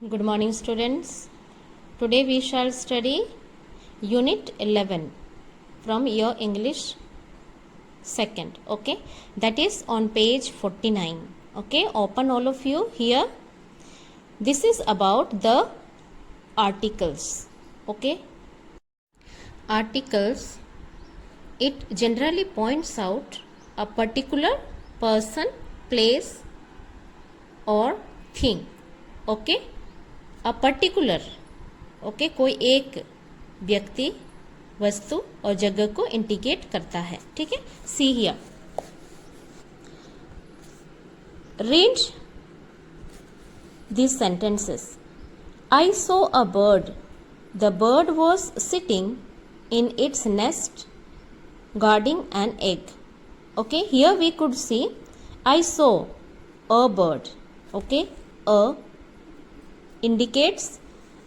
Good morning, students. Today we shall study Unit 11 from your English second. Okay, that is on page 49. Okay, open all of you here. This is about the articles. Okay, articles, it generally points out a particular person, place, or thing. Okay, a particular okay कोई एक व्यक्ति वस्तु और जगह को indicate करता है. ठीक है, see here, read these sentences. I saw a bird. The bird was sitting in its nest guarding an egg. Okay, here we could see I saw a bird. Okay, a indicates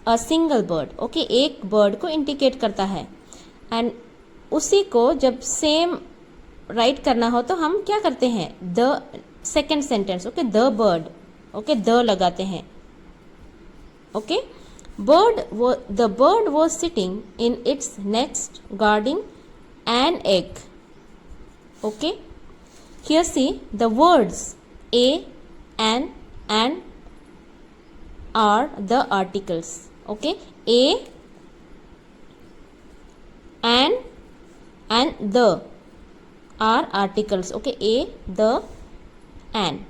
a single bird. Okay, एक bird को indicate करता है. And उसी को जब same right करना हो तो हम क्या करते हैं, the second sentence. Okay, the bird, okay, the लगाते हैं. Okay, the bird was sitting in its nest guarding an egg. Okay, here see the words a and are the articles. Okay, a and the are articles. Okay, a, the, and.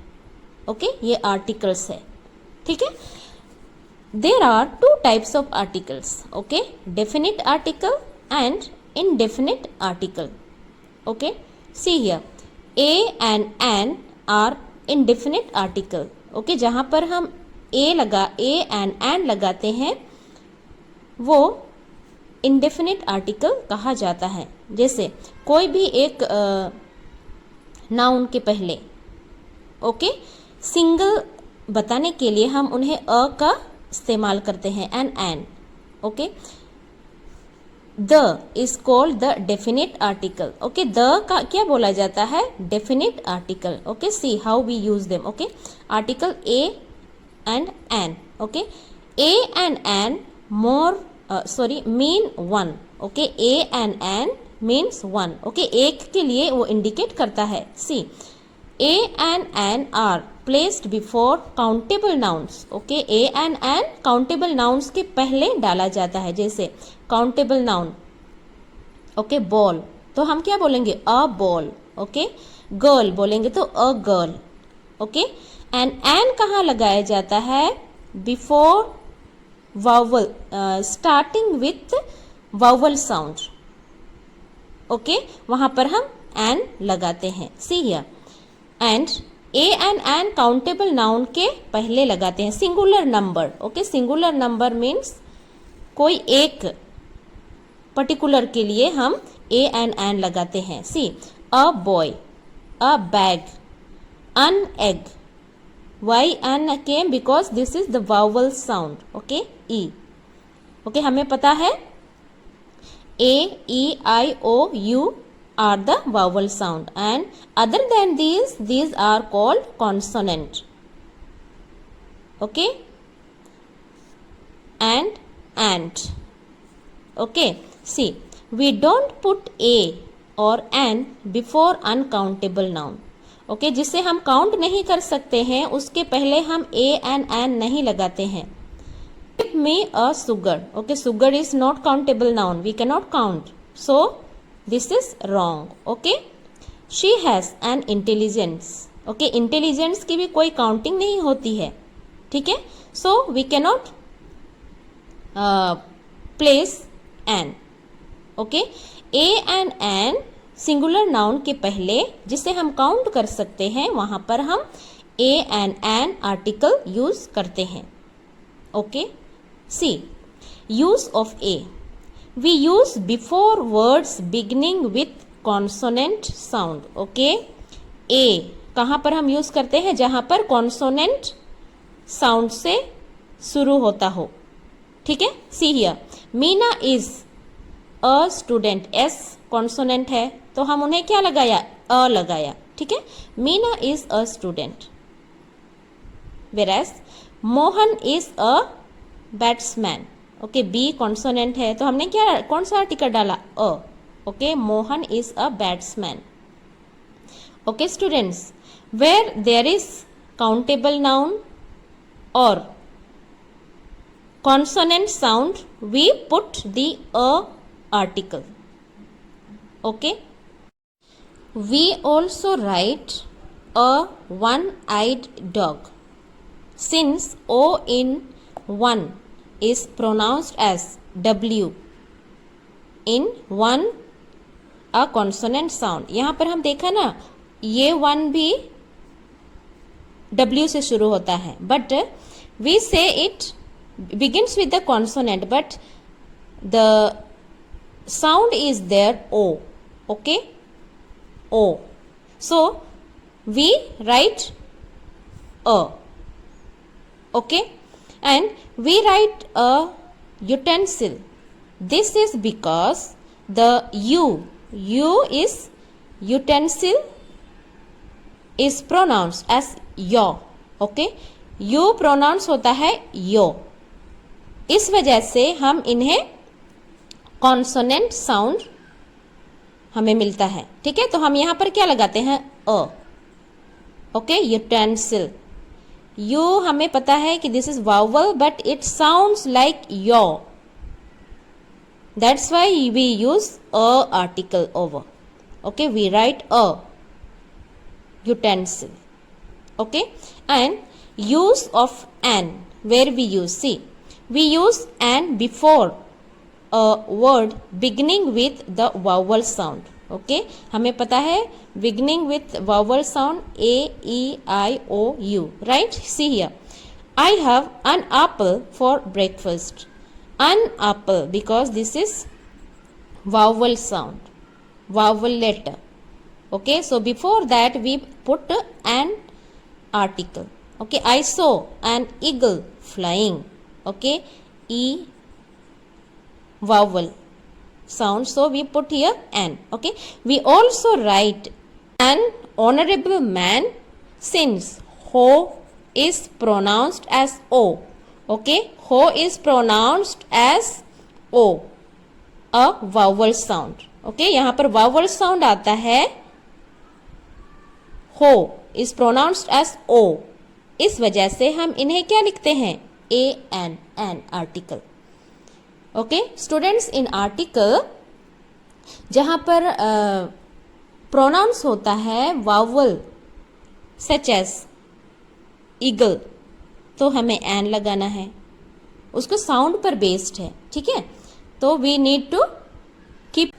Okay, ये articles है. ठीक है, there are two types of articles. Okay, definite article and indefinite article. Okay, see here, a and an are indefinite article. Okay, जहां पर हम A and लगाते हैं वो इंडेफिनिट आर्टिकल कहा जाता है. जैसे कोई भी एक नाउन के पहले ओके सिंगल बताने के लिए हम उन्हें अ का इस्तेमाल करते हैं an. Okay, the is called the definite article. Okay, the का क्या बोला जाता है, definite article. Okay, see how we use them. Okay, article a and an. Okay, a and an mean one. Okay, a and an means one. Okay, एक के लिए वो indicate करता है. see, a and an are placed before countable nouns. Okay, a and an countable nouns के पहले डाला जाता है. जैसे countable noun ओके बॉल, तो हम क्या बोलेंगे, अ बॉल. ओके, गर्ल बोलेंगे तो अ गर्ल. ओके, एंड कहाँ लगाया जाता है, before vowel, starting with vowel sound. Okay, वहां पर हम एन लगाते हैं. See here, and a and an countable noun के पहले लगाते हैं. Singular number. Okay, singular number means कोई एक पर्टिकुलर के लिए हम ए एंड एन लगाते हैं. See, a boy, a bag, an egg. Why an came? Because this is the vowel sound. Okay, e. Okay, हमें पता है a, e, i, o, u are the vowel sound, and other than these are called consonant. Okay, and. Okay, see, we don't put a or an before uncountable noun. Okay, जिसे हम count नहीं कर सकते हैं उसके पहले हम A and N नहीं लगाते हैं. Give me a sugar. Okay, sugar is not countable noun, we can not count, so this is wrong. Okay, she has an intelligence. Okay, intelligence की भी कोई काउंटिंग नहीं होती है. ठीक है, so we can not place an. Okay, a and an singular noun के पहले जिसे हम काउंट कर सकते हैं वहां पर हम A and an article use करते हैं. Okay, see, use of a, we use before words beginning with consonant sound. Okay, a कहां पर हम यूज करते हैं, जहां पर कॉन्सोनेंट साउंड से शुरू होता हो. ठीक है, see here, Meena is a student. S consonant है तो हम उन्हें क्या लगाया, अ लगाया. ठीक है, Meena is a student. whereas Mohan is a batsman. Okay, B consonant है तो हमने क्या कौन सा आर्टिकल डाला, a. Okay, Mohan is a batsman. Okay students, where there is countable noun or consonant sound, we put the a article. Okay, we also write a one-eyed dog. Since o in one is pronounced as w in one a consonant sound, यहाँ पर हम देखा ना, ये one भी W से शुरू होता है, but we say it begins with the consonant but the sound is there o. Okay, o, so we write a. Okay, and we write a utensil. This is because the u is utensil is pronounced as yo. Okay, u pronounce होता है यो, इस वजह से हम इन्हें consonant sound हमें मिलता है। ठीक है, तो हम यहां पर क्या लगाते हैं, अ। ओके, यूटेंसिल, यू हमें पता है कि this is vowel but it sounds like yo, that's why we use a article over. Okay, we write a utensil. Okay, and use of an, where we use, see, we use an before a word beginning with the vowel sound. Okay, हमें पता है beginning with vowel sound a, e, I, o, u, right? See here, I have an apple for breakfast. An apple, because this is vowel sound, vowel letter. Okay, so before that we put an article. Okay, I saw an eagle flying. Okay, e vowel sound, so we put here an. Okay, we also write an honorable man, since ho is pronounced as o. Okay, ho is pronounced as o, a vowel sound. Okay, यहाँ पर vowel sound आता है, हो is pronounced as ओ, इस वजह से हम इन्हें क्या लिखते हैं, a an article. Okay students, इन आर्टिकल जहां पर प्रोनाउंस होता है वावल सच एज ईगल, तो हमें एन लगाना है, उसको साउंड पर बेस्ड है। ठीक है, तो we need to keep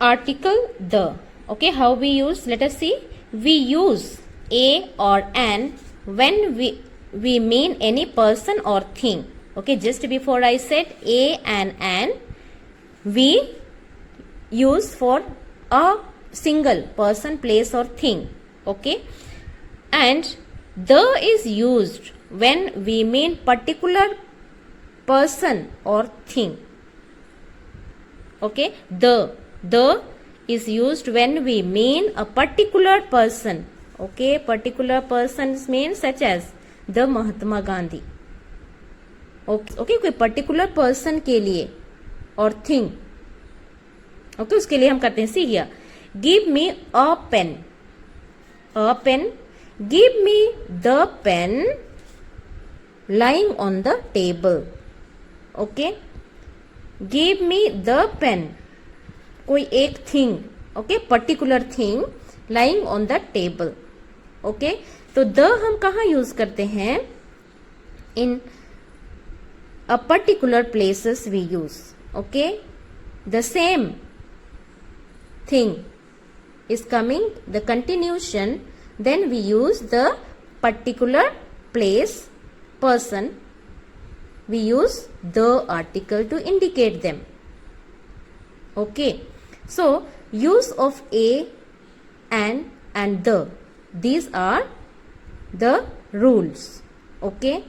article the. Okay, how we use, let us see, we use a or an when we mean any person or thing. Okay, just before I said a and an we use for a single person, place or thing. Okay, and the is used when we mean particular person or thing. Okay, the is used when we mean a particular person. Okay, particular persons mean such as the Mahatma Gandhi. Okay, कोई particular person के लिए और thing. Okay, उसके लिए हम करते हैं, see here, give me a pen. A pen, give me the pen lying on the table. Okay, give me the pen, कोई एक thing, okay, particular thing lying on the table. Okay, तो the हम कहाँ use करते हैं, in a particular places we use. Okay, the same thing is coming, the continuation, then we use the particular place, person, we use the article to indicate them. Okay, so use of a and the, these are the rules. Okay,